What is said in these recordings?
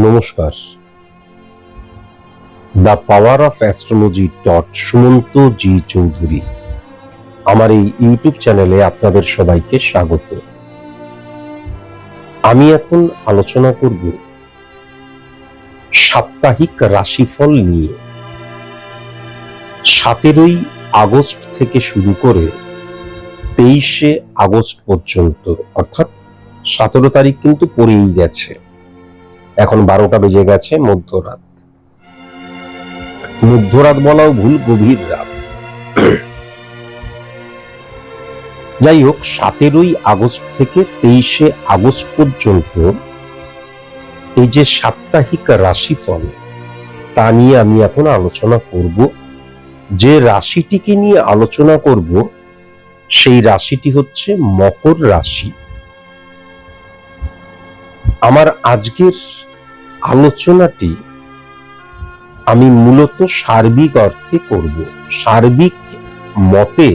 নমস্কার। The power of astrology Sumanta ji Chowdhury আমার এই ইউটিউব চ্যানেলে আপনাদের সবাইকে স্বাগত। আমি এখন আলোচনা করব সাপ্তাহিক রাশিফল নিয়ে। 17 আগস্ট থেকে শুরু করে 23 আগস্ট পর্যন্ত, অর্থাৎ 17 তারিখ কিন্তু পড়েই গেছে, এখন 12টা বেজে গেছে, মধ্যরাত। মধ্যরাত বলাও ভুল, গভীর রাত। যাই হোক, 17 আগস্ট থেকে 23 আগস্ট পর্যন্ত এই যে সাপ্তাহিক রাশিফল, তা নিয়ে আমি এখন আলোচনা করব। যে রাশিটিকে নিয়ে আলোচনা করব সেই রাশিটি হচ্ছে মকর রাশি। আমার আজকের আলোচনাটি আমি মূলত সার্বিক অর্থে করব। সার্বিক মতে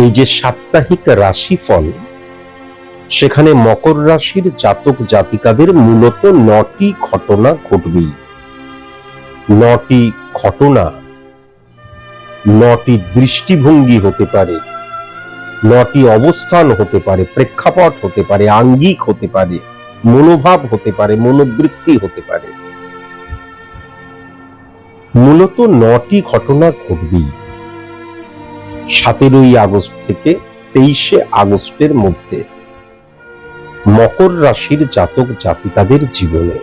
এই যে সাপ্তাহিক রাশিফল, সেখানে মকর রাশির জাতক জাতিকাদের মূলত 9টি ঘটনা ঘটবেই। 9টি ঘটনা, 9টি দৃষ্টিভঙ্গি হতে পারে, 9টি অবস্থান হতে পারে, প্রেক্ষাপট হতে পারে, আঙ্গিক হতে পারে, মনোভাব হতে পারে, মনোবৃত্তি হতে পারে। মূলত 9টি ঘটনা ঘটবেই 17 আগস্ট থেকে 23 আগস্টের মধ্যে মকর রাশির জাতক জাতিকাদের জীবনে।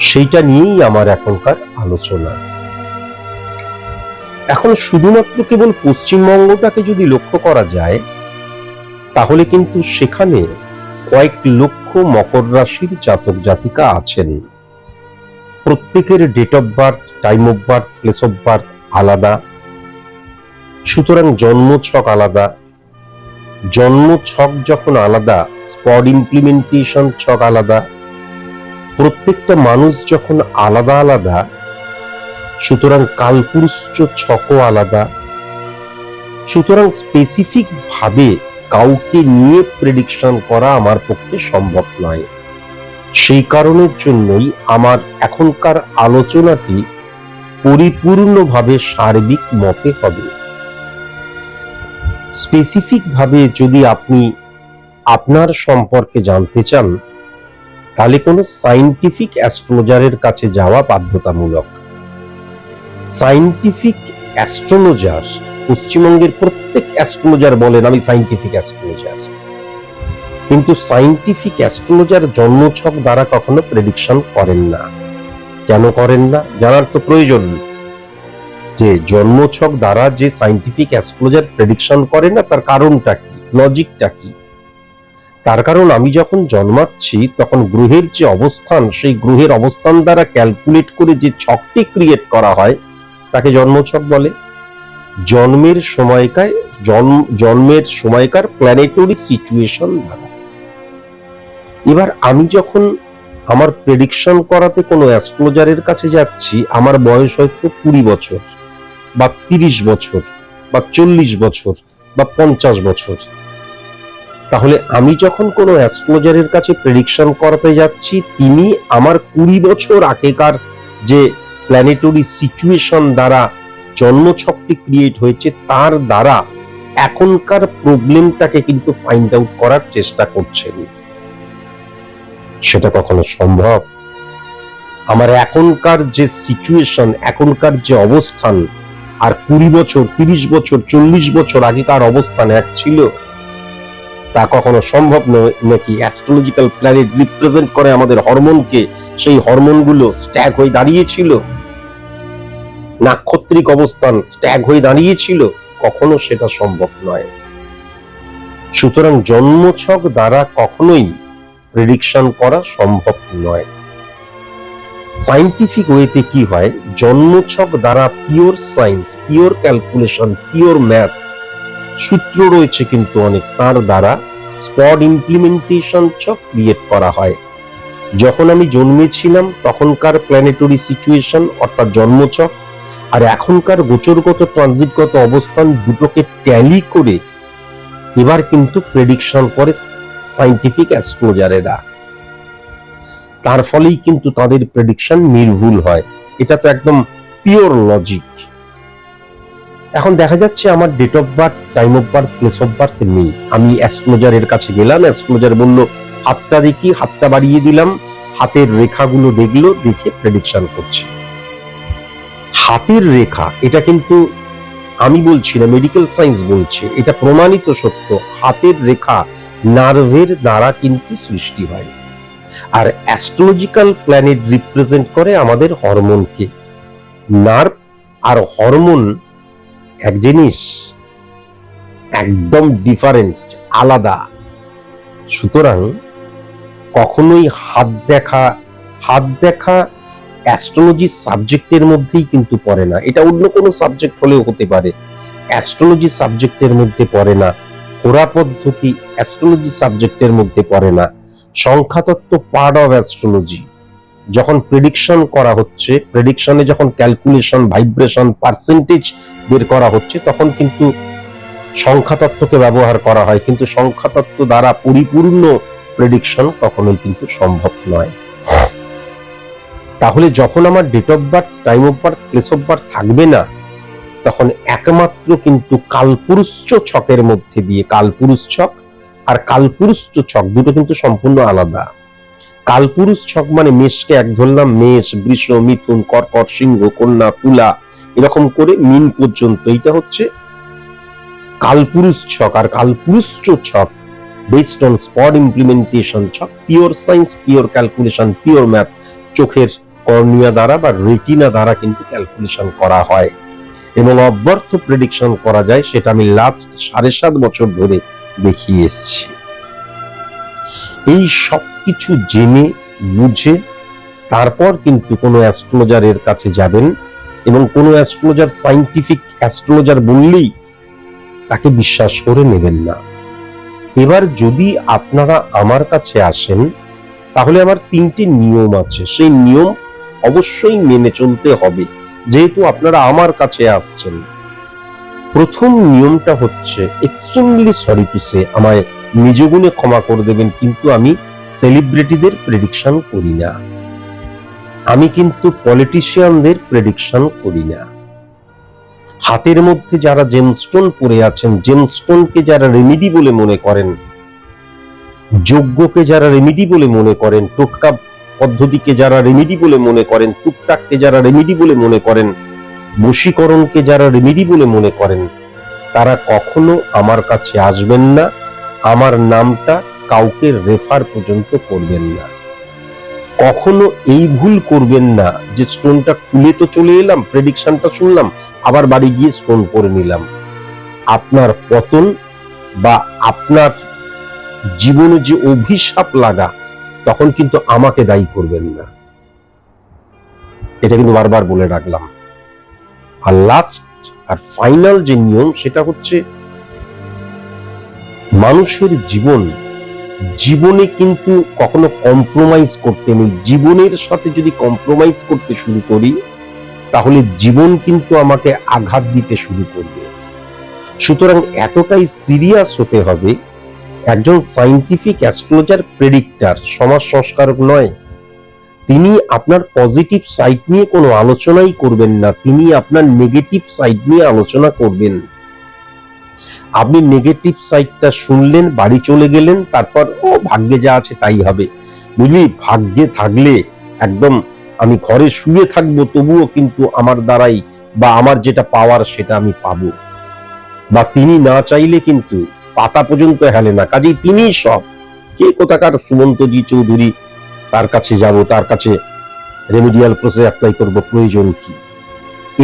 সেইটা নিয়েই আমার এখনকার আলোচনা। এখন শুধুমাত্র কেবল পশ্চিমবঙ্গটাকে যদি লক্ষ্য করা যায়, তাহলে কিন্তু সেখানে কয়েক লক্ষ মকর রাশির জাতক জাতিকা আছেন। প্রত্যেকের date of birth, time of birth, place of birth আলাদা, সুতরাং জন্মছক আলাদা। জন্মছক যখন আলাদা, স্পট ইমপ্লিমেন্টেশন ছক আলাদা। প্রত্যেকটা মানুষ যখন আলাদা আলাদা, সুতরাং কালপুরুষ ছকও আলাদা। সুতরাং স্পেসিফিক ভাবে কাউকে নিয়ে প্রেডিকশন করা আমার পক্ষে সম্ভব নয়। সেই কারণের জন্যই আমার এখনকার আলোচনাটি পরিপূর্ণভাবে সার্বিক মতে হবে। স্পেসিফিক ভাবে যদি আপনি আপনার সম্পর্কে জানতে চান, তাহলে কোনো সায়েন্টিফিক অ্যাস্ট্রোলজারের কাছে যাওয়া বাধ্যতামূলক। সায়েন্টিফিক অ্যাস্ট্রোলজার, পশ্চিমবঙ্গের প্রত্যেক অ্যাস্ট্রোলজার বলেন আমি সায়েন্টিফিক অ্যাস্ট্রোলজার, কিন্তু সায়েন্টিফিক অ্যাস্ট্রোলজার জন্মছক দ্বারা কখনো প্রেডিকশন করেন না। কেন করেন না জানার তো প্রয়োজন, যে জন্মছক দ্বারা যে সায়েন্টিফিক অ্যাস্ট্রোলজার প্রেডিকশন করে না, তার কারণটা কি, লজিকটা কি? তার কারণ আমি যখন জন্মাচ্ছি তখন গ্রহের যে অবস্থান, সেই গ্রহের অবস্থান দ্বারা ক্যালকুলেট করে যে ছকটি ক্রিয়েট করা হয় তাকে জন্মছক বলে। জন্মের সময়কার প্ল্যানেটরি সিচুয়েশন দ্বারা। এবার আমি যখন আমার প্রেডিকশন করাতে কোনো অ্যাস্ট্রোলজারের কাছে যাচ্ছি, আমার বয়স হয়তো 20 বছর বা 30 বছর বা 40 বছর বা 50 বছর। তাহলে আমি যখন কোনো অ্যাস্ট্রোলজারের কাছে প্রেডিকশন করাতে যাচ্ছি, তিনি আমার 20 বছর আগেকার যে প্ল্যানেটরি সিচুয়েশন দ্বারা জন্মছকটি ক্রিয়েট হয়েছে, তার দ্বারা এখনকার প্রবলেমটাকে কিন্তু ফাইন্ড আউট করার চেষ্টা করছেন। সেটা কখনো সম্ভব? আমার এখনকার যে সিচুয়েশন, এখনকার যে অবস্থান, আর 20 বছর, 30 বছর, 40 বছর আগেকার অবস্থান এক ছিল? তা কখনো সম্ভব নয়। নাকি অ্যাস্ট্রোলজিক্যাল প্ল্যানেট রিপ্রেজেন্ট করে আমাদের হরমোনকে, সেই হরমোনগুলো স্ট্যাগ হয়ে দাঁড়িয়েছিল, নাক্ষত্রিক অবস্থান স্ট্যাগ হয়ে দাঁড়িয়েছিল? কখনো সেটা সম্ভব নয়। সুতরাং জন্মছক দ্বারা কখনোই প্রেডিকশন করা সম্ভব নয়। সায়েন্টিফিক ওয়েতে কি হয়, জন্মছক দ্বারা pure science, pure calculation, pure math সূত্র রয়েছে কিন্তু অনেক, তার দ্বারা স্পট ইমপ্লিমেন্টেশন ছক ক্রিয়েট করা হয়। যখন আমি জন্মেছিলাম তখনকার প্ল্যানেটরি সিচুয়েশন অর্থাৎ জন্মছক আর এখনকার গোচরগত ট্রানজিটগত অবস্থান দুটোকে ট্যালি করে এবার কিন্তু প্রেডিকশন করে সায়েন্টিফিক অ্যাস্ট্রোলজারেরা। তার ফলেই কিন্তু তাদের প্রেডিকশন নির্ভুল হয়। এটা তো একদম পিওর লজিক। এখন দেখা যাচ্ছে আমার date of birth, time of birth, place of birth নেই। আমি অ্যাস্ট্রোলজারের কাছে গেলাম, অ্যাস্ট্রোলজার বলল হাতটা দেখি, হাতটা বাড়িয়ে দিলাম, হাতের রেখাগুলো দেখলো, দেখে প্রেডিকশন করছে। হাতের রেখা এটা কিন্তু আমি বলছি না, মেডিকেল সায়েন্স বলছে, এটা প্রমাণিত সত্য। হাতের রেখা নার্ভের দ্বারা কিন্তু সৃষ্টি হয়। আর অ্যাস্ট্রোলজিক্যাল প্ল্যানেট রিপ্রেজেন্ট করে আমাদের হরমোনকে। নার্ভ আর হরমোন এক জিনিস, একদম ডিফারেন্ট, আলাদা। সুতরাং কখনোই হাত দেখা অ্যাস্ট্রোলজি সাবজেক্টের মধ্যেই কিন্তু পড়ে না। এটা অন্য কোনো সাবজেক্ট হলেও হতে পারে, অ্যাস্ট্রোলজি সাবজেক্টের মধ্যে পড়ে না। হোরা পদ্ধতি অ্যাস্ট্রোলজি সাবজেক্টের মধ্যে পড়ে না। সংখ্যাতত্ত্ব পার্ট অফ অ্যাস্ট্রোলজি। যখন প্রেডিকশন করা হচ্ছে, প্রেডিকশনে যখন ক্যালকুলেশন, ভাইব্রেশন, পার্সেন্টেজ বের করা হচ্ছে, তখন কিন্তু সংখ্যাতত্ত্বকে ব্যবহার করা হয়, কিন্তু সংখ্যাতত্ত্ব দ্বারা পরিপূর্ণ প্রেডিকশন কখনোই কিন্তু সম্ভব নয়। তাহলে যখন আমার date of birth, time of birth, place of birth থাকবে না, তখন একমাত্র কিন্তু কালপুরুষ ছকের মধ্যে দিয়ে, কালপুরুষ ছক আর কালপুরুষ ছক দুটো কিন্তু সম্পূর্ণ আলাদা। কালপুরুষ ছক মানে মেষকে এক ধরলাম, মেষ, বৃষ, মিথুন, কর্কট, সিংহ, কন্যা, তুলা, এরকম করে মিন পর্যন্ত, এটা হচ্ছে কালপুরুষ ছক। আর কালপুরুষ ছক বেসড অন স্পট ইমপ্লিমেন্টেশন ছক, pure science, pure calculation, pure math, চোখের কর্নিয়া দ্বারা বা রেটিনা দ্বারা কিন্তু ক্যালকুলেশন করা হয় এবং অব্যর্থ প্রেডিকশন করা যায়। সেটা আমি লাস্ট 7.5 বছর ধরে দেখিয়ে এসেছি। এই সব কিছু জেনে বুঝে তারপর কিন্তু কোনো অ্যাস্ট্রোলজারের কাছে যাবেন এবং কোনো অ্যাস্ট্রোলজার সায়েন্টিফিক অ্যাস্ট্রোলজার বললেই তাকে বিশ্বাস করে নেবেন না। এবার যদি আপনারা আমার কাছে আসেন, তাহলে আমার 3টে নিয়ম আছে, সেই নিয়ম অবশ্যই মেনে চলতে হবে যেহেতু আপনারা আমার কাছে আসছেন। প্রথম নিয়মটা হচ্ছে, এক্সট্রিমলি সরি টু সে, আমায় নিজ গুণে ক্ষমা করে দেবেন, কিন্তু আমি সেলিব্রিটিদের প্রেডিকশন করি না, আমি কিন্তু পলিটিশিয়ানদের প্রেডিকশন করি না। হাতের মধ্যে যারা জেমস্টোন পরে আছেন, জেমস্টোনকে যারা রেমিডি বলে মনে করেন, যজ্ঞকে যারা রেমিডি বলে মনে করেন, টোটকা পদ্ধতিকে যারা রেমিডি বলে মনে করেন, টুকটাককে যারা রেমিডি বলে মনে করেন, বশীকরণকে যারা রেমিডি বলে মনে করেন, তারা কখনো আমার কাছে আসবেন না। আমার নামটা কাউকে রেফার পর্যন্ত করবেন না। কখনো এই ভুল করবেন না যে স্টোনটা খুলে তো চলে এলাম, প্রেডিকশনটা শুনলাম, আবার বাড়ি গিয়ে স্টোন পরে নিলাম। আপনার পতন বা আপনার জীবনে যে অভিশাপ লাগা, তখন কিন্তু আমাকে দায়ী করবেন না। এটা কিন্তু বারবার বলে রাখলাম। আর লাস্ট আর ফাইনাল যে নিয়ম, সেটা হচ্ছে মানুষের জীবনে কিন্তু কখনো কম্প্রোমাইজ করতে নেই। জীবনের সাথে যদি কম্প্রোমাইজ করতে শুরু করি, তাহলে জীবন কিন্তু আমাকে আঘাত দিতে শুরু করবে। সুতরাং এতটাই সিরিয়াস হতে হবে। একজন সায়েন্টিফিক অ্যাস্ট্রোলজার প্রেডিক্টর, সমাজ সংস্কারক নয়। তিনি আপনার পজিটিভ সাইড নিয়ে কোনো আলোচনাই করবেন না, তিনি আপনার নেগেটিভ সাইড নিয়ে আলোচনা করবেন। আপনি নেগেটিভ সাইডটা শুনলেন, বাড়ি চলে গেলেন, তারপর ও ভাগ্যে যা আছে তাই হবে। বুঝলি, ভাগ্যে থাকলে একদম আমি ঘরে শুয়ে থাকবো, তবুও কিন্তু আমার দ্বারাই বা আমার যেটা পাওয়ার সেটা আমি পাবো, বা তিনি না চাইলে কিন্তু পাতা পর্যন্ত হেলে না। কাজেই তিনি সব। কে কোথাকার সুমন্তজি চৌধুরী, তার কাছে যাব, তার কাছে রেমিডিয়াল প্রসেস অ্যাপ্লাই করব, প্রয়োজন কি?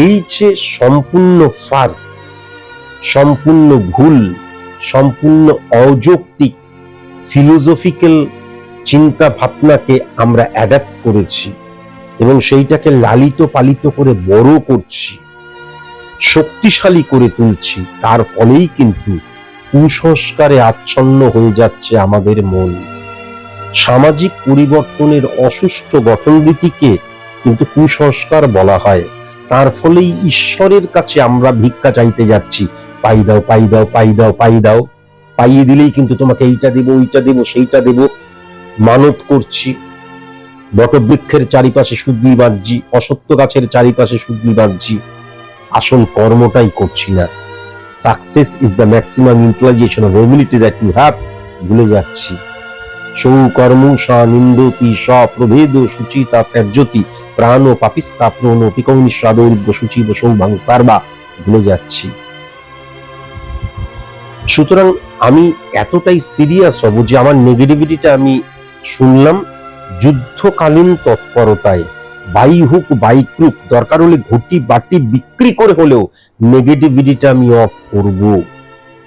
এই যে সম্পূর্ণ ফার্স, সম্পূর্ণ ভুল, সম্পূর্ণ অযৌক্তিক ফিলোসফিক্যাল চিন্তা ভাবনাকে আমরা অ্যাডাপ্ট করেছি। এবং সেইটাকে লালিত পালিত করে বড় করছি, শক্তিশালী করে তুলছি, তার ফলেই কিন্তু কুসংস্কারে আচ্ছন্ন হয়ে যাচ্ছে আমাদের মন। সামাজিক পরিবর্তনের অসুষ্ঠ গঠনরীতিকে কিন্তু কুসংস্কার বলা হয়। তার ফলেই ঈশ্বরের কাছে আমরা ভিক্ষা চাইতে যাচ্ছি, পাই দাও, পাই দাও, পাই দাও, পাই দাও, পাইয়ে দিলেই কিন্তু তোমাকে এইটা দেব, ওইটা দেব, সেইটা দেব, মানত করছি। বটবৃক্ষের চারিপাশে শুদ্ধি বাঁধছি, অসত্য গাছের চারিপাশে শুদ্ধি বাঁধছি, আসল কর্মটাই করছি না। Success is the maximum utilization of ability that you have, ভুলে যাচ্ছি। সৌ কর্ম সা নিন্দতি স প্রভেদ সুচিতা ত্যাজ্যতি প্রাণ পাপিস্তা প্রণ পিকৌনিস্বাদৌর্য সূচিব সৌভাং সার্বা, ভুলে যাচ্ছি। সুতরাং আমি এতটাই সিরিয়াস হব যে আমার নেগেটিভিটিটা আমি শুনলাম যুদ্ধকালীন তৎপরতায়, বাই হুক বাই ক্রুক, দরকার হলে ঘটি বাটি বিক্রি করে হলেও নেগেটিভিটিটা আমি অফ করব।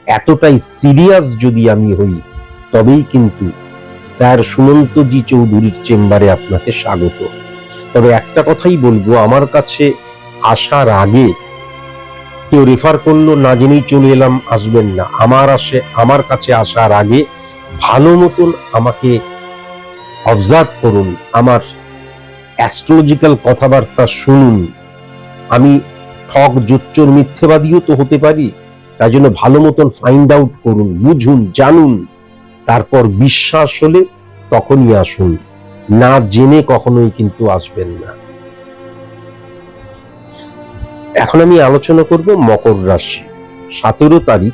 এতটাই সিরিয়াস যদি আমি হই, তবেই কিন্তু স্যার সুমন্তজি চৌধুরীর চেম্বারে আপনাকে স্বাগত। তবে একটা কথাই বলবো, আমার কাছে আসার আগে কেউ রেফার করলো না জেনেই চলে এলাম, আসবেন না। আমার কাছে আসার আগে ভালো মতন আমাকে অবজার্ভ করুন, আমার অ্যাস্ট্রোলজিক্যাল কথাবার্তা শুনুন। আমি ঠক জোচ্চোর মিথ্যেবাদীও তো হতে পারি, তাই জন্য ভালো মতন ফাইন্ড আউট করুন, বুঝুন, জানুন, তারপর বিশ্বাস হলে তখনই আসুন, না জেনে কখনোই কিন্তু আসবেন না। এখন আমি আলোচনা করব মকর রাশি 17 তারিখ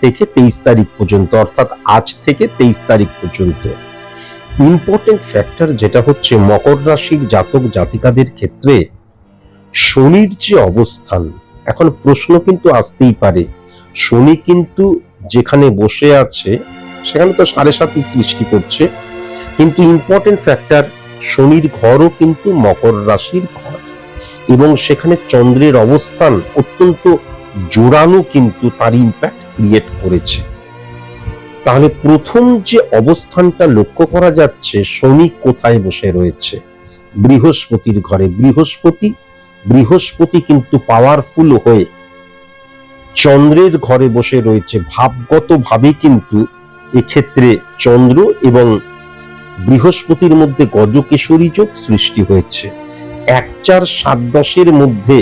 থেকে 23 তারিখ পর্যন্ত, অর্থাৎ আজ থেকে 23 তারিখ পর্যন্ত। ইম্পর্টেন্ট ফ্যাক্টর যেটা হচ্ছে মকর রাশির জাতক জাতিকাদের ক্ষেত্রে শনির যে অবস্থান, এখন প্রশ্ন কিন্তু আসতেই পারে, শনি কিন্তু যেখানে বসে আছে সেখানে তো 7.5 সৃষ্টি করছে, কিন্তু ইম্পর্টেন্ট ফ্যাক্টর শনির ঘরও কিন্তু মকর রাশির ঘর, এবং সেখানে চন্দ্রের অবস্থান অত্যন্ত জোরালো কিন্তু তার ইম্প্যাক্ট ক্রিয়েট করেছে। তাহলে প্রথম যে অবস্থানটা লক্ষ্য করা যাচ্ছে, শনি কোথায় বসে রয়েছে? বৃহস্পতির ঘরে। বৃহস্পতি কিন্তু পাওয়ারফুল হয়ে চন্দ্রের ঘরে বসে রয়েছে। ভাবগত ভাবে কিন্তু এক্ষেত্রে চন্দ্র এবং বৃহস্পতির মধ্যে গজকেশরী যোগ সৃষ্টি হয়েছে। 1-4-7-10 মধ্যে,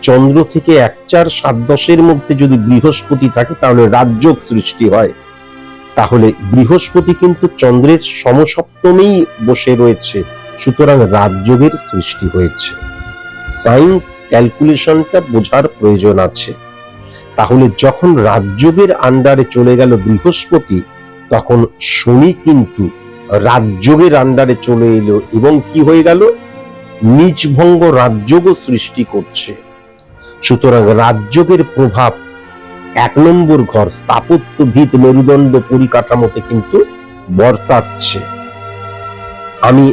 চন্দ্র থেকে 1-4-7-10 মধ্যে যদি বৃহস্পতি থাকে তাহলে রাজযোগ সৃষ্টি হয়। তাহলে বৃহস্পতি কিন্তু চন্দ্রের সমসপ্তমেই বসে রয়েছে, সুতরাং রাজযোগের সৃষ্টি হয়েছে। সায়েন্স ক্যালকুলেশনটা বোঝার প্রয়োজন আছে। তাহলে যখন রাজযোগের আন্ডারে চলে গেল বৃহস্পতি, তখন শনি কিন্তু রাজযোগের আন্ডারে চলে এলো এবং কি হয়ে গেল? নীচভঙ্গ রাজযোগও সৃষ্টি করছে। সুতরাং রাজযোগের প্রভাব 1 নম্বর ঘর স্থাপত্য ভিত মেরুদণ্ড পরিকাঠামোতে কিন্তু বর্তাচ্ছে। আমি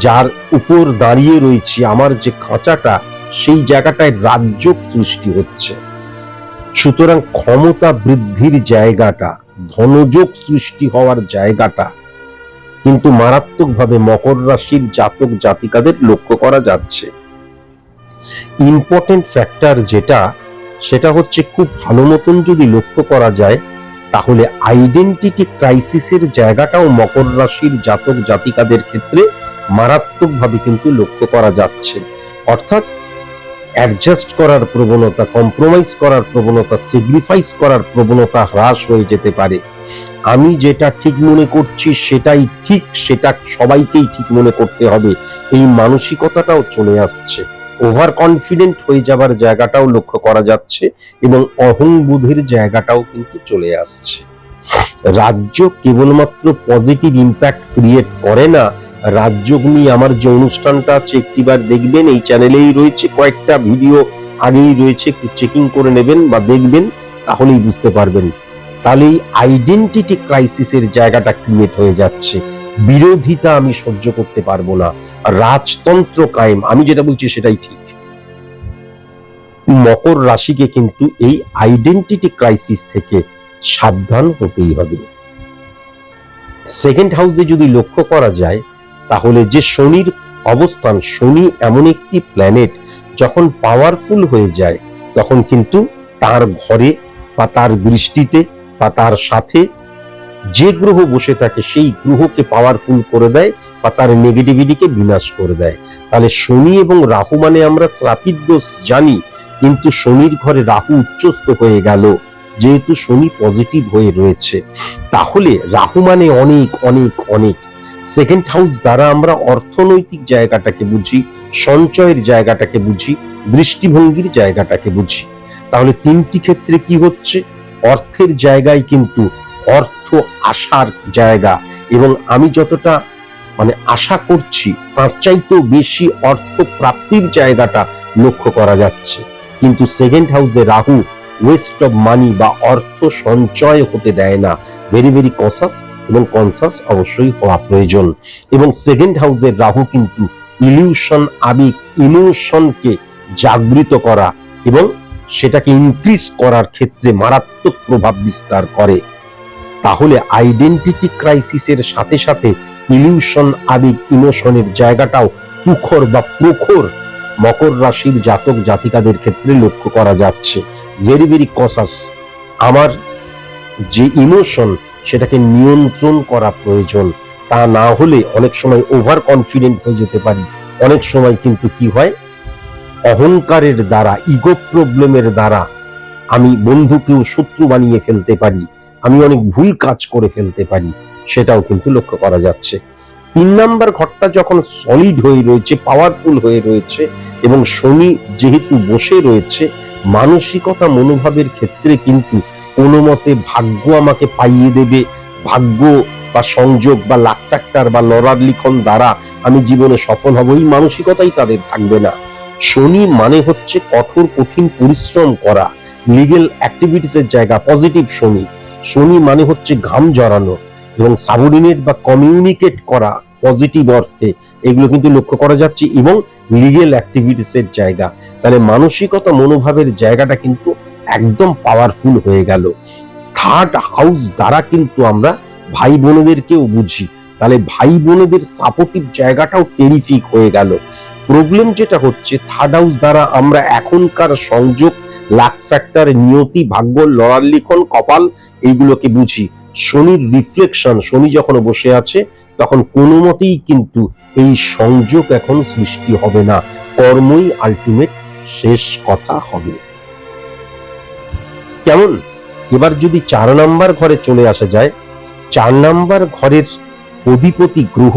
যার উপর দাঁড়িয়ে রয়েছি, আমার যে খাঁচাটা, সেই জায়গাটায় রাজযোগ সৃষ্টি হচ্ছে। সুতরাং ক্ষমতা বৃদ্ধির জায়গাটা, ধনযোগ সৃষ্টি হওয়ার জায়গাটা কিন্তু মারাত্মকভাবে মকর রাশির জাতক জাতিকাদের লক্ষ্য করা যাচ্ছে। ইম্পর্টেন্ট ফ্যাক্টর যেটা, সেটা হচ্ছে খুব ভালো মতন যদি লক্ষ্য করা যায়, তাহলে আইডেন্টিটি ক্রাইসিসের জায়গাটাও মকর রাশির জাতক জাতিকাদের ক্ষেত্রে মারাত্মকভাবে কিন্তু লক্ষ্য করা যাচ্ছে। অর্থাৎ অ্যাডজাস্ট করার প্রবণতা, কম্প্রোমাইজ করার প্রবণতা, স্যাক্রিফাইস করার প্রবণতা হ্রাস হয়ে যেতে পারে। আমি যেটা ঠিক মনে করছি সেটাই ঠিক, সেটা সবাইকেই ঠিক মনে করতে হবে, এই মানসিকতাটাও চলে আসছে। ওভার কনফিডেন্ট হয়ে যাবার জায়গাটাও লক্ষ্য করা যাচ্ছে এবং অহংবোধের জায়গাটাও কিন্তু চলে আসছে। রাজ্য কেবলমাত্র পজিটিভ ইম্প্যাক্ট ক্রিয়েট করে না। রাজযোগ নিয়ে আমার যে অনুষ্ঠানটা আছে, একটিবার দেখবেন, এই চ্যানেলেই রয়েছে, কয়েকটা ভিডিও আগেই রয়েছে, একটু চেকিং করে নেবেন বা দেখবেন, তাহলেই বুঝতে পারবেন। তাহলে এই আইডেন্টিটি ক্রাইসিসের জায়গাটা ক্রিয়েট হয়ে যাচ্ছে। বিরোধিতা আমি সহ্য করতে পারবো না, রাজতন্ত্র কায়েম, আমি যেটা বলছি সেটাই ঠিক। মকর রাশিকে কিন্তু এই আইডেন্টিটি ক্রাইসিস থেকে সাবধান হতেই হবে। সেকেন্ড হাউসে যদি লক্ষ্য করা যায়, তাহলে যে শনির অবস্থান, শনি এমন একটি প্ল্যানেট যখন পাওয়ারফুল হয়ে যায় তখন কিন্তু তার ঘরে বা তার দৃষ্টিতে বা তার সাথে যে গ্রহ বসে থাকে সেই গ্রহকে পাওয়ারফুল করে দেয় বা তার নেগেটিভিটিকে বিনাশ করে দেয়। তাহলে শনি এবং রাহু মানে আমরা শ্রাপিত দোষ জানি, কিন্তু শনির ঘরে রাহু উচ্চস্থ হয়ে গেল, যেহেতু শনি পজিটিভ হয়ে রয়েছে। তাহলে রাহু মানে অনেক অনেক অনেক। সেকেন্ড হাউস দ্বারা আমরা অর্থনৈতিক জায়গাটাকে বুঝি, সঞ্চয়ের জায়গাটাকে বুঝি, দৃষ্টিভঙ্গির জায়গাটাকে বুঝি। তাহলে তিনটি ক্ষেত্রে কি হচ্ছে? অর্থের জায়গায় কিন্তু অর্থ আসার জায়গা, এবং আমি যতটা আশা করছি তার চাইতেও বেশি অর্থ প্রাপ্তির জায়গাটা লক্ষ্য করা যাচ্ছে। কিন্তু সেকেন্ড হাউসে রাহু ওয়েস্ট অফ মানি বা অর্থ সঞ্চয় হতে দেয় না। ভেরি ভেরি কনসাস এবং কনসাস অবশ্যই হওয়া প্রয়োজন। এবং সেকেন্ড হাউসের রাহু কিন্তু ইলিউশন, আবেগ, ইমোশনকে জাগৃত করা এবং সেটাকে ইনক্রিজ করার ক্ষেত্রে মারাত্মক প্রভাব বিস্তার করে। তাহলে আইডেন্টিটি ক্রাইসিসের সাথে সাথে ইলিউশন, আবেগ, ইমোশনের জায়গাটাও তুখর বা প্রখর মকর রাশির জাতক জাতিকাদের ক্ষেত্রে লক্ষ্য করা যাচ্ছে। Very very conscious. আমার যে ইমোশন সেটাকে নিয়ন্ত্রণ করা প্রয়োজন, তা না হলে অনেক সময় ওভার কনফিডেন্ট হয়ে যেতে পারি। অনেক সময় কিন্তু কি হয়, অহংকারের দ্বারা, ইগো প্রবলেমের দ্বারা আমি বন্ধুকেও শত্রু বানিয়ে ফেলতে পারি, আমি অনেক ভুল কাজ করে ফেলতে পারি, সেটাও কিন্তু লক্ষ্য করা যাচ্ছে। 3 নাম্বার ঘরটা যখন সলিড হয়ে রয়েছে, পাওয়ারফুল হয়ে রয়েছে এবং শনি যেহেতু বসে রয়েছে, মানসিকতা মনোভাবের ক্ষেত্রে কিন্তু কোনো মতে ভাগ্য আমাকে পাইয়ে দেবে, ভাগ্য বা সংযোগ বা লাক ফ্যাক্টর বা লড়ার লিখন দ্বারা আমি জীবনে সফল হব, এই মানসিকতাই তাদের থাকবে না। শনি মানে হচ্ছে কঠোর কঠিন পরিশ্রম করা, লিগেল অ্যাক্টিভিটিসের জায়গা পজিটিভ শনি। শনি মানে হচ্ছে ঘাম জড়ানো এবং সাবঅর্ডিনেট বা কমিউনিকেট করা পজিটিভ অর্থে, এগুলো কিন্তু লক্ষ্য করা যাচ্ছে, এবং লিগেল অ্যাক্টিভিটিসের জায়গা। তাহলে মানসিকতা মনোভাবের জায়গাটা কিন্তু একদম পাওয়ারফুল হয়ে গেল। থার্ড হাউস দ্বারা কিন্তু আমরা ভাই বোনেদেরকেও বুঝি, তাহলে ভাই বোনেদের সাপোর্টিভ জায়গাটাও টেরিফিক হয়ে গেল। প্রবলেম যেটা হচ্ছে, থার্ড হাউস দ্বারা আমরা এখনকার সংযোগ, লাক ফ্যাক্টর, নিয়তি, ভাগ্য, লড়ার লিখন, কপাল, এইগুলোকে বুঝি। শনির রিফ্লেকশন, শনি যখন বসে আছে তখন কোনো মতেই কিন্তু এই সংযোগ এখন সৃষ্টি হবে না, কর্মই আলটিমেট শেষ কথা হবে। কেমন? এবার যদি 4 নাম্বার ঘরে চলে আসা যায়, 4 নাম্বার ঘরের অধিপতি গ্রহ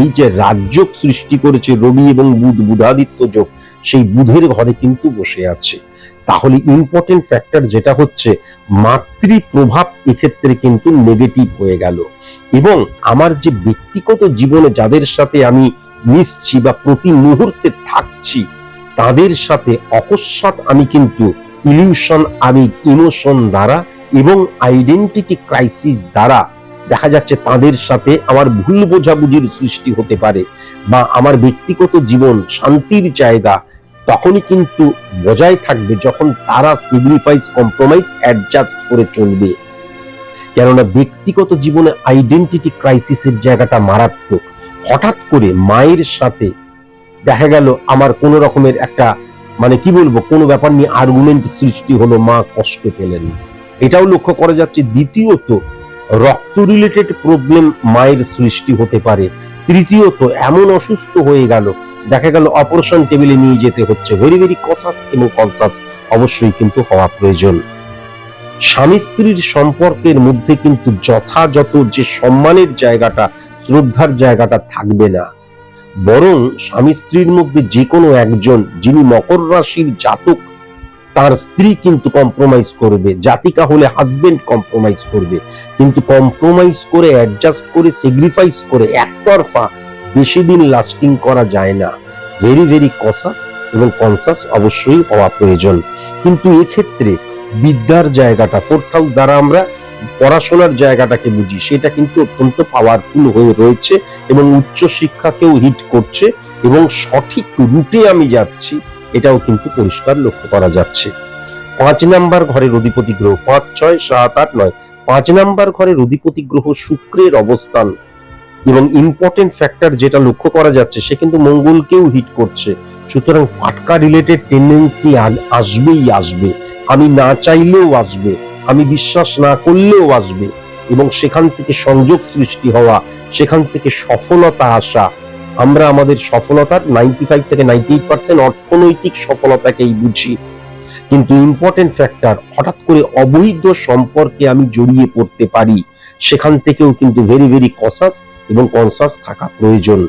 এই যে রাজযোগ সৃষ্টি করেছে রবি এবং বুধ, বুধাদিত্য যোগ, সেই বুধের ঘরে কিন্তু বসে আছে। তাহলে ইম্পর্টেন্ট ফ্যাক্টর যেটা হচ্ছে, মাতৃ প্রভাব এক্ষেত্রে কিন্তু নেগেটিভ হয়ে গেল, এবং আমার যে ব্যক্তিগত জীবনে যাদের সাথে আমি মিশছি বা প্রতি মুহূর্তে থাকছি, তাদের সাথে অকস্মাৎ আমি কিন্তু ইলিউশন, আবেগ, ইমোশন দ্বারা এবং আইডেন্টিটি ক্রাইসিস দ্বারা দেখা যাচ্ছে তাদের সাথে আমার ভুল বোঝাবুঝির সৃষ্টি হতে পারে, বা আমার ব্যক্তিগত জীবন শান্তির জায়গা তখনই কিন্তু বজায় থাকবে যখন তারা স্যাক্রিফাইস, কম্প্রোমাইজ, অ্যাডজাস্ট করে চলবে। কেননা ব্যক্তিগত জীবনে আইডেন্টিটি ক্রাইসিসের জায়গাটা মারাত্মক। হঠাৎ করে মায়ের সাথে দেখা গেল আমার কোন রকমের একটা কি বলবো, কোনো ব্যাপার নিয়ে আর্গুমেন্ট সৃষ্টি হলো, মা কষ্ট পেলেন, এটাও লক্ষ্য করা যাচ্ছে। দ্বিতীয়ত, রক্ত রিলেটেড প্রবলেম মায়ের সৃষ্টি হতে পারে। তৃতীয়ত, এমন অসুস্থ হয়ে গেল, দেখা গেল অপারেশন টেবিলে নিয়ে যেতে হচ্ছে। ভেরি ভেরি কনসাস এবং কনসাস অবশ্যই কিন্তু হওয়া প্রয়োজন। স্বামী স্ত্রীর সম্পর্কের মধ্যে কিন্তু যথাযথ যে সম্মানের জায়গাটা, শ্রদ্ধার জায়গাটা থাকবে না, বরং স্বামী স্ত্রীর মধ্যে যে কোনো একজন যিনি মকর রাশির জাতক, তার স্ত্রী কিন্তু কম্প্রোমাইজ করবে, জাতিকা হলে হাজবেন্ড কম্প্রোমাইজ করবে, কিন্তু কম্প্রোমাইজ করে, অ্যাডজাস্ট করে, স্যাক্রিফাইস করে একতরফা বেশি দিন লাস্টিং করা যায় না। ভেরি ভেরি কনসাস এবং কনসাস অবশ্যই হওয়া প্রয়োজন। কিন্তু এক্ষেত্রে বিদ্যার জায়গাটা, 4th হাউস দ্বারা আমরা পড়াশোনার জায়গাটাকে বুঝি, সেটা কিন্তু অত্যন্ত পাওয়ারফুল হয়ে রয়েছে এবং উচ্চ শিক্ষাকেও হিট করছে এবং সঠিক রুটে আমি যাচ্ছি, এটাও কিন্তু পরিষ্কার লক্ষ্য করা যাচ্ছে। 5 নাম্বার ঘরের অধিপতি গ্রহ, 5, 6, 7, 8, 9, 5 নাম্বার ঘরের অধিপতি গ্রহ শুক্রের অবস্থান এবং ইম্পর্টেন্ট ফ্যাক্টর যেটা লক্ষ্য করা যাচ্ছে, সে কিন্তু মঙ্গলকেও হিট করছে। সুতরাং ফাটকা রিলেটেড টেন্ডেন্সি আসবেই আসবে, আমি না চাইলেও আসবে, আমি বিশ্বাস না করলেও আসবে, এবং সেখান থেকে সংযোগ সৃষ্টি হওয়া, সেখান থেকে সফলতা আসা। আমরা আমাদের সফলতার 95 থেকে 98% অর্থনৈতিক সফলতাকেই বুঝি, কিন্তু ইম্পর্টেন্ট ফ্যাক্টর হঠাৎ করে অবৈধ সম্পর্কে আমি জড়িয়ে পড়তে পারি, সেখান থেকেও কিন্তু ভেরি ভেরি কসাস এবং কনসাস থাকা প্রয়োজন।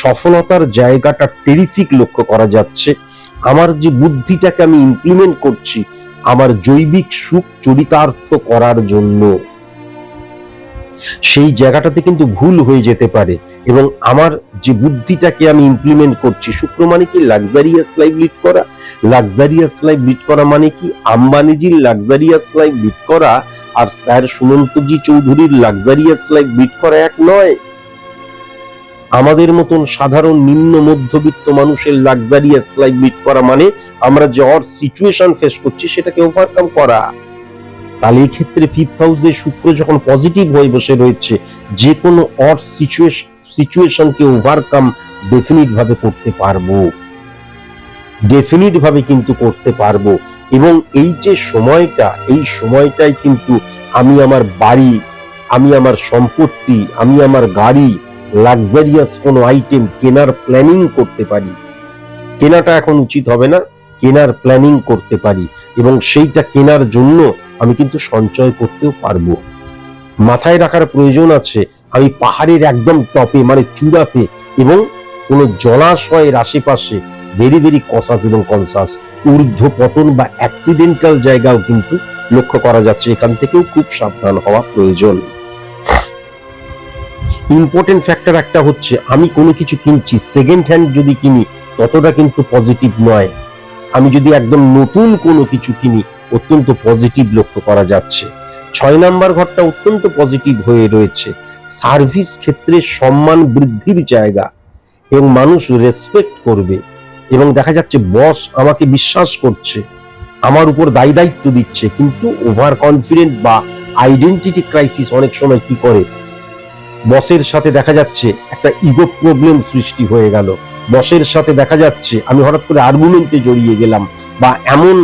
সফলতার জায়গাটা টেরিফিক লক্ষ্য করা যাচ্ছে। আমার যে বুদ্ধিটাকে আমি ইমপ্লিমেন্ট করছি আমার জৈবিক সুখ চরিতার্থ করার জন্য, সেই জায়গাটাতে কিন্তু ভুল হয়ে যেতে পারে। এবং আমার যে বুদ্ধিটাকে আমি ইমপ্লিমেন্ট করছি, শুক্র মানে কি লাক্সারিয়াস লাইফ লিড করা। লাক্সারিয়াস লাইফ লিড করা মানে কি আম্বানিজির লাক্সারিয়াস লাইফ লিড করা আর স্যার সুমন্তজি চৌধুরীর লাক্সারিয়াস লাইফ লিড করা এক নয়। আমাদের মতন সাধারণ নিম্ন মধ্যবিত্ত মানুষের লাক্সারিয়াস লাইফ লিড করা মানে আমরা যে সিচুয়েশন ফেস করছি সেটাকে ওভারকাম করা। তাহলে এই ক্ষেত্রে 5th হাউসে শুক্র যখন পজিটিভ হয়ে বসে রয়েছে, যে কোনো সিচুয়েশনকে ওভারকাম ডেফিনিট ভাবে করতে পারবো, ডেফিনিট ভাবে কিন্তু করতে পারবো। এবং এই যে সময়টা, এই সময়টাই কিন্তু আমি আমার বাড়ি, আমি আমার সম্পত্তি, আমি আমার গাড়ি, লাক্সারিয়াস কোনো আইটেম কেনার প্ল্যানিং করতে পারি। কেনাটা এখন উচিত হবে না, কেনার প্ল্যানিং করতে পারি, এবং সেইটা কেনার জন্য আমি কিন্তু সঞ্চয় করতেও পারবো। মাথায় রাখার প্রয়োজন আছে আমি পাহাড়ের একদম টপে মানে চূড়াতে এবং কোনো জলাশয়ের আশেপাশে ভেরি ভেরি কসাস এবং কনসাস, ঊর্ধ্ব পতন বা অ্যাক্সিডেন্টাল জায়গাও কিন্তু লক্ষ্য করা যাচ্ছে। এখান থেকেও খুব সাবধান হওয়া প্রয়োজন। ইম্পর্টেন্ট ফ্যাক্টর একটা হচ্ছে আমি কোনো কিছু কিনছি, সেকেন্ড হ্যান্ড যদি কিনি ততটা কিন্তু পজিটিভ নয়। আমি যদি একদম নতুন কোনো কিছু কিনি অত্যন্ত পজিটিভ লক্ষ্য করা যাচ্ছে। 6 নাম্বার ঘরটা অত্যন্ত পজিটিভ হয়ে রয়েছে। সার্ভিস ক্ষেত্রে সম্মান বৃদ্ধির জায়গা এবং মানুষ রেসপেক্ট করবে, এবং দেখা যাচ্ছে বস আমাকে বিশ্বাস করছে, আমার উপর দায় দায়িত্ব দিচ্ছে। কিন্তু ওভার কনফিডেন্ট বা আইডেন্টিটি ক্রাইসিস অনেক সময় কি করে, বসের সাথে দেখা যাচ্ছে একটা ইগো প্রবলেম সৃষ্টি হয়ে গেল, বসের সাথে দেখা যাচ্ছে আমি হঠাৎ করে আর্গুমেন্টে জড়িয়ে গেলাম, বা এমন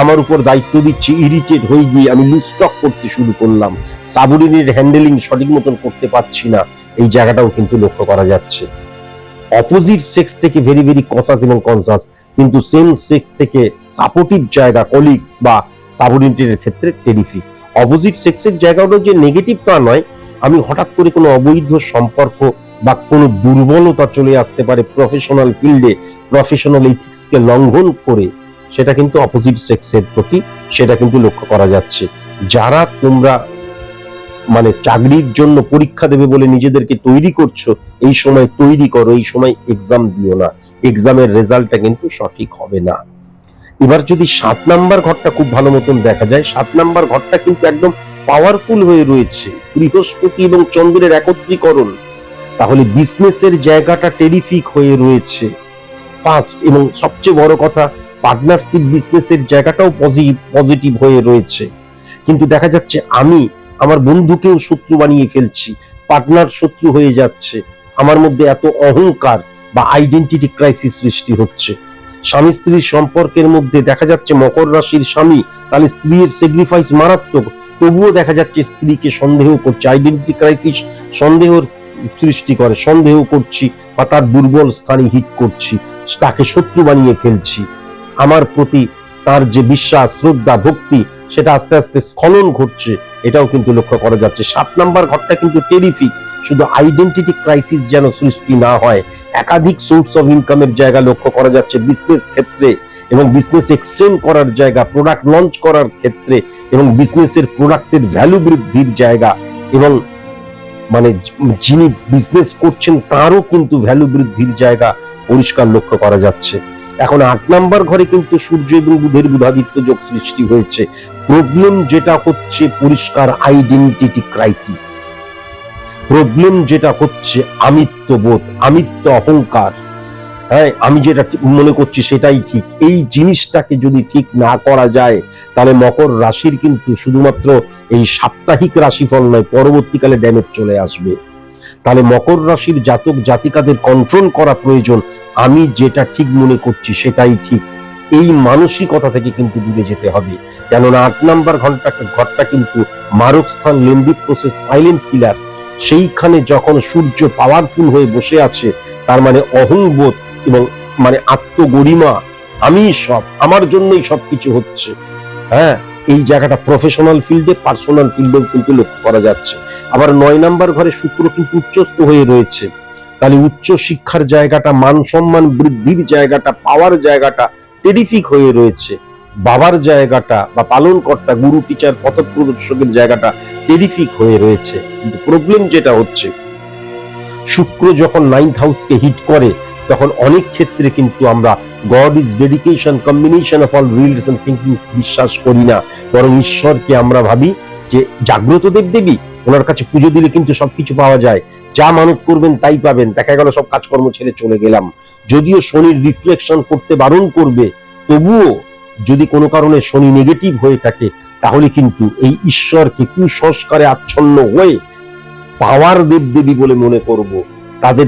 আমার উপর দায়িত্ব দিচ্ছে, ইরিটেট হয়ে গিয়ে আমি লুজ টক করতে শুরু করলাম, সাবঅর্ডিনেট হ্যান্ডেলিং সঠিক মতন করতে পারছি না, এই জায়গাটাও কিন্তু লক্ষ্য করা যাচ্ছে। অপোজিট সেক্স থেকে ভেরি ভেরি কসাস এবং কনসাস, কিন্তু সেম সেক্স থেকে সাপোর্টিভ জায়গা কলিগস বা সাবঅর্ডিনেটের ক্ষেত্রে টেরিফিক। অপোজিট সেক্সের জায়গাটা যে নেগেটিভ তা নয়, আমি হঠাৎ করে কোনো অবৈধ সম্পর্ক বা কোনো দুর্বলতা চলে আসতে পারে প্রফেশনাল ফিল্ডে, প্রফেশনাল এথিক্সকে লঙ্ঘন করে, সেটা কিন্তু অপোজিট সেক্সের প্রতি সেটা কিন্তু লক্ষ্য করা যাচ্ছে। যারা তোমরা মানে চাকরির জন্য পরীক্ষা দেবে বলে নিজেদেরকে তৈরি করছো, এই সময় তৈরি করো, এই সময় এক্সাম দিও না, এক্সামের রেজাল্টটা কিন্তু সঠিক হবে না। এবার যদি 7 নাম্বার ঘরটা খুব ভালো মতন দেখা যায়, 7 নাম্বার ঘরটা কিন্তু একদম পাওয়ারফুল হয়ে রয়েছে, বৃহস্পতি এবং চন্দ্রের একত্রীকরণ। তাহলে বিজনেসের জায়গাটা টেরিফিক হয়ে রয়েছে ফার্স্ট, এবং সবচেয়ে বড় কথা পার্টনারশিপ বিজনেসের জায়গাটাও পজিটিভ হয়ে রয়েছে। কিন্তু দেখা যাচ্ছে আমি আমার বন্ধুকেও শত্রু বানিয়ে ফেলছি, পার্টনার শত্রু হয়ে যাচ্ছে, আমার মধ্যে এত অহংকার বা আইডেন্টিটি ক্রাইসিস সৃষ্টি হচ্ছে। স্বামী স্ত্রীর সম্পর্কের মধ্যে দেখা যাচ্ছে মকর রাশির স্বামী, তাহলে স্ত্রীর স্যাক্রিফাইস মারাত্মক, তবুও দেখা যাচ্ছে স্ত্রীকে সন্দেহ করছে, আইডেন্টিটি ক্রাইসিস সন্দেহের সৃষ্টি করে, সন্দেহ করছি বা তার দুর্বল স্থানে হিট করছি, তাকে শত্রু বানিয়ে ফেলছি। আমার প্রতি তার যে বিশ্বাস, শ্রদ্ধা, ভক্তি সেটা আস্তে আস্তে স্খলন ঘটছে, এটাও কিন্তু লক্ষ্য করা যাচ্ছে। 7 নাম্বার ঘরটা কিন্তু টেরিফিক, শুধু আইডেন্টিটি ক্রাইসিস যেন সৃষ্টি না হয়, একাধিক সোর্স অফ ইনকামের জায়গা লক্ষ্য করা যাচ্ছে বিজনেস ক্ষেত্রে, এবং বিজনেস এক্সটেন্ড করার জায়গা, প্রোডাক্ট লঞ্চ করার ক্ষেত্রে, এবং বিজনেসের প্রোডাক্টের ভ্যালু বৃদ্ধির জায়গা, এবং মানে যিনি বিজনেস করছেন তারও কিন্তু ভ্যালু বৃদ্ধির জায়গা পরিষ্কার লক্ষ্য করা যাচ্ছে। এখন 8 নাম্বার ঘরে কিন্তু সূর্য এবং বুধের বুধাদিত্য যোগ সৃষ্টি হয়েছে। প্রবলেম যেটা হচ্ছে পরিষ্কার আইডেন্টিটি ক্রাইসিস, প্রবলেম যেটা হচ্ছে আমিত্ববোধ, আমিত্ব অহংকার, হ্যাঁ আমি যেটা মনে করছি সেটাই ঠিক, এই জিনিসটাকে যদি ঠিক না করা যায় তাহলে মকর রাশির কিন্তু শুধুমাত্র এই সাপ্তাহিক রাশিফল নয়, পরবর্তীকালে ড্যামেজ চলে আসবে। তাহলে মকর রাশির জাতক জাতিকাদের কন্ট্রোল করা প্রয়োজন, আমি যেটা ঠিক মনে করছি সেটাই ঠিক, এই মানসিকতা থেকে কিন্তু দূরে যেতে হবে। কেননা 8 নাম্বার ঘরটা কিন্তু মারক স্থান, লেন্দি প্রসেস, সাইলেন্ট কিলার। সেইখানে যখন সূর্য পাওয়ারফুল হয়ে বসে আছে, তার মানে অহংবোধ এবং মানে আত্মগরিমা, আমি সব, আমার জন্যই সবকিছু হচ্ছে। হ্যাঁ, এই জায়গাটা প্রফেশনাল ফিল্ডে, পার্সোনাল ফিল্ডেও কিন্তু লক্ষ্য করা যাচ্ছে। আবার 9 নাম্বার ঘরে শুক্র কিন্তু উচ্চস্থ হয়ে রয়েছে, তাহলে উচ্চ শিক্ষার জায়গাটা, মান সম্মান বৃদ্ধির জায়গাটা, পাওয়ার জায়গাটা টেরিফিক হয়ে রয়েছে। বাবার জায়গাটা বা পালনকর্তা, গুরু, টিচার, পথপ্রদর্শকের জায়গাটা টেরিফিক হয়ে রয়েছে। কিন্তু প্রবলেম যেটা হচ্ছে, শুক্র যখন 9th হাউসকে হিট করে, তখন অনেক ক্ষেত্রে কিন্তু আমরা God is dedication, combination of all reels and thinkings বিশ্বাস করি না, বরং ঈশ্বরকে আমরা ভাবি যে জাগ্রত দেবদেবী, ওনার কাছে পুজো দিলে কিন্তু সবকিছু পাওয়া যায়, যা মানত করবেন তাই পাবেন। দেখা গেল সব কাজকর্ম ছেড়ে চলে গেলাম। যদিও শনির রিফ্লেকশন করতে বারণ করবে, তবুও যদি কোনো কারণে শনি নেগেটিভ হয়ে থাকে, তাহলে কিন্তু এই ঈশ্বরকে কুসংস্কারে আচ্ছন্ন হয়ে পাওয়ার দেবদেবী বলে মনে করব,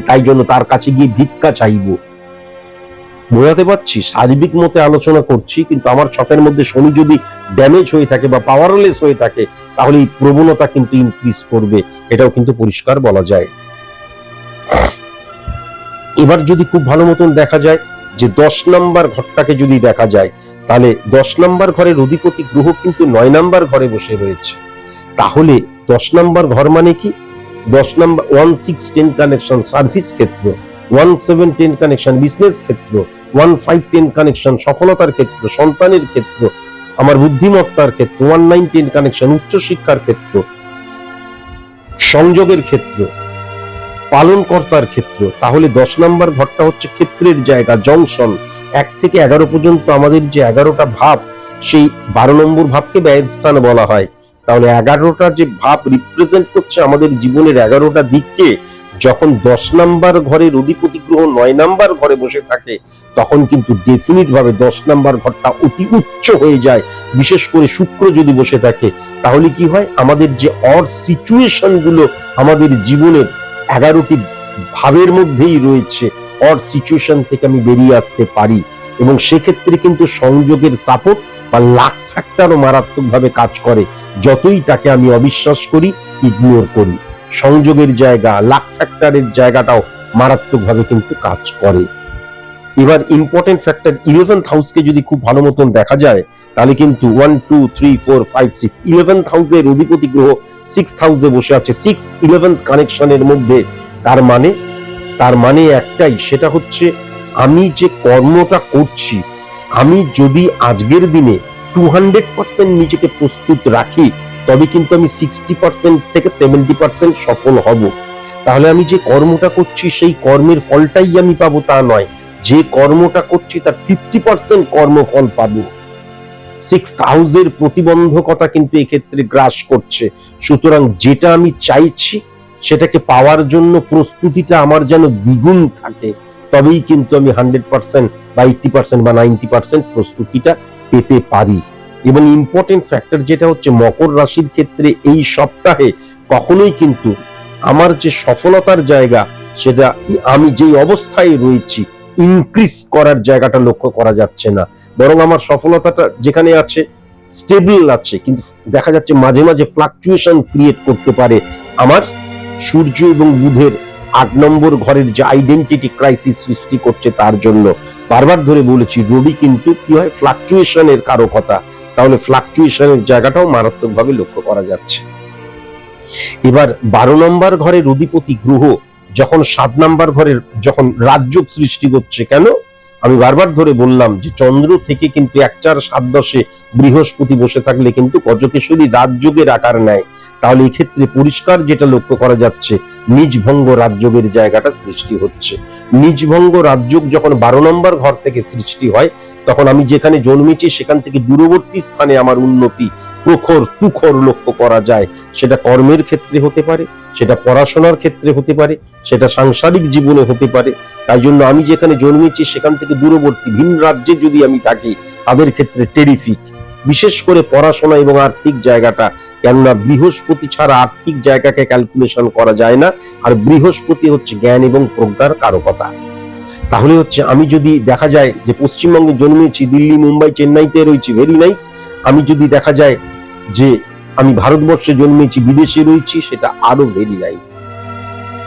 তাই জন্য তার কাছে গিয়ে ভিক্ষা চাইব। বোঝাতে পারছি? সার্বিক মতে আলোচনা করছি, কিন্তু আমার ছকের মধ্যে শনি যদি ড্যামেজ হয়ে থাকে বা পাওয়ারলেস হয়ে থাকে, তাহলে এই প্রবণতা কিন্তু ইনক্রিজ করবে, এটাও কিন্তু পরিষ্কার বলা যায়। এবার যদি খুব ভালো মতন দেখা যায় যে 10 নাম্বার ঘরটাকে যদি দেখা যায়, তাহলে 10 নাম্বার ঘরের অধিপতি গ্রহ কিন্তু 9 নাম্বার ঘরে বসে রয়েছে। তাহলে 10 নাম্বার ঘর মানে কি? 10 নাম্বার 1-6-10 কানেকশন সার্ভিস ক্ষেত্র, 1-7-10 কানেকশন বিজনেস ক্ষেত্র, 1-5-10 কানেকশন সফলতার ক্ষেত্র, সন্তানের ক্ষেত্র, আমার বুদ্ধিমত্তার ক্ষেত্র, 1-9-10 কানেকশন উচ্চশিক্ষার ক্ষেত্র, সংযোগের ক্ষেত্র, পালনকর্তার ক্ষেত্র। তাহলে 10 নাম্বার ঘরটা হচ্ছে ক্ষেত্রের জায়গা, জংশন। 1 থেকে 11 পর্যন্ত আমাদের যে 11টা ভাব, সেই 12 নম্বর ভাবকে ব্যয়ের স্থান বলা হয়। তাহলে 11টা যে ভাব রিপ্রেজেন্ট করছে আমাদের জীবনের 11টা দিককে, যখন 10 নাম্বার ঘরের অধিপতি গ্রহ 9 নাম্বার ঘরে বসে থাকে, তখন কিন্তু ডেফিনিট ভাবে 10 নাম্বার ঘরটা অতি উচ্চ হয়ে যায়। বিশেষ করে শুক্র যদি বসে থাকে, তাহলে কি হয়, আমাদের যে অড সিচুয়েশন গুলো আমাদের জীবনের 11টি ভাবের মধ্যেই রয়েছে, অড সিচুয়েশন থেকে আমি বেরিয়ে আসতে পারি। এবং সেক্ষেত্রে কিন্তু সংযোগের সাপোর্ট বা লাক ফ্যাক্টরও মারাত্মকভাবে কাজ করে, যতই তাকে আমি অবিশ্বাস করি, ইগনোর করি। সংযোগের জায়গা, লাক ফ্যাক্টরের জায়গাটাও মারাত্মকভাবে কিন্তু কাজ করে। এবার ইম্পর্টেন্ট ফ্যাক্টর 11th হাউসকে যদি খুব ভালো মতন দেখা যায়, তাহলে কিন্তু 1, 2, 3, 4, 5, 6 11th হাউসের অধিপতি গ্রহ 6th হাউসে বসে আছে, 6-11 কানেকশনের মধ্যে। তার মানে একটাই, সেটা হচ্ছে আমি যে কর্মটা করছি, আমি যদি আজকের দিনে 200% নিজেকে প্রস্তুত রাখি, তবে কিন্তু আমি 60% থেকে 70% সফল হব। তাহলে আমি যে কর্মটা করছি, সেই কর্মের ফলটাই আমি পাবো তা নয়, যে কর্মটা করছি তার 50% কর্মফল পাবো। 6th হাউসের প্রতিবন্ধকতা কিন্তু এক্ষেত্রে গ্রাস করছে। সুতরাং যেটা আমি চাইছি, সেটাকে পাওয়ার জন্য প্রস্তুতিটা আমার যেন দ্বিগুণ থাকে, তবেই কিন্তু আমি 100% বা 80% বা 90% প্রস্তুতিটা পেতে পারি। এবং ইম্পর্টেন্ট ফ্যাক্টর যেটা হচ্ছে, মকর রাশির ক্ষেত্রে এই সপ্তাহে কখনোই কিন্তু আমার যে সফলতার জায়গা, সেটা আমি যেই অবস্থায় রয়েছি ইনক্রিজ করার জায়গাটা লক্ষ্য করা যাচ্ছে না, বরং আমার সফলতাটা যেখানে আছে স্টেবল আছে, কিন্তু দেখা যাচ্ছে মাঝে মাঝে ফ্লাকচুয়েশন ক্রিয়েট করতে পারে। আমার সূর্য এবং বুধের 8 নম্বর ঘরের যে আইডেন্টিটি ক্রাইসিস সৃষ্টি করছে, তার জন্য বারবার ধরে বলেছি, রবি কিন্তু কি হয়, ফ্লাকচুয়েশনের কারকতা। তাহলে ফ্লাকচুয়েশনের জায়গাটাও মারাত্মকভাবে লক্ষ্য করা যাচ্ছে। এবার 12 নম্বর ঘরের অধিপতি গ্রহ যখন 7 নাম্বার ঘরের যখন রাজযোগ সৃষ্টি করছে, কেন আমি বারবার ধরে বললাম যে চন্দ্র থেকে কিন্তু 1-4-7-10-এ বৃহস্পতি বসে থাকলে কিন্তু গজকেশরী রাজযোগের আকার নেয়। তাহলে এই ক্ষেত্রে পরিষ্কার যেটা লক্ষ্য করা যাচ্ছে, নিজভঙ্গ রাজযোগের জায়গাটা সৃষ্টি হচ্ছে। নিজভঙ্গ রাজযোগ যখন 12 নম্বর ঘর থেকে সৃষ্টি হয়, তখন আমি যেখানে জন্মেছি সেখান থেকে দূরবর্তী স্থানে আমার উন্নতি প্রখর তুখর লক্ষ্য করা যায়। সেটা কর্মের ক্ষেত্রে হতে পারে, সেটা পড়াশোনার ক্ষেত্রে হতে পারে, সেটা সাংসারিক জীবনে হতে পারে। তাই জন্য আমি যেখানে জন্মেছি সেখান থেকে দূরবর্তী ভিন রাজ্যে যদি আমি থাকি, তাদের ক্ষেত্রে টেরিফিক। বিশেষ করে পড়াশোনা এবং আর্থিক জায়গাটা, কেননা বৃহস্পতি ছাড়া আর্থিক জায়গাকে ক্যালকুলেশন করা যায় না, আর বৃহস্পতি হচ্ছে জ্ঞান এবং প্রজ্ঞার কারকতা। তাহলে হচ্ছে আমি যদি দেখা যায় যে পশ্চিমবঙ্গে জন্মেছি, দিল্লি, মুম্বাই, চেন্নাইতে রয়েছি, ভেরি নাইস। আমি যদি দেখা যায় যে আমি ভারতবর্ষে জন্মেছি, বিদেশে রয়েছি, সেটা আরো ভেরি নাইস।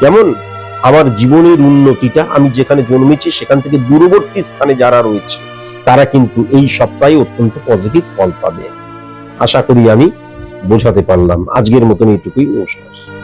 যেমন আমার জীবনের উন্নতিটা আমি যেখানে জন্মেছি সেখান থেকে দূরবর্তী স্থানে যারা রয়েছে তারা কিন্তু এই সপ্তাহে অত্যন্ত পজিটিভ ফল পাবে। আশা করি আমি বোঝাতে পারলাম। আজকের মতন এইটুকুই। নমস্কার।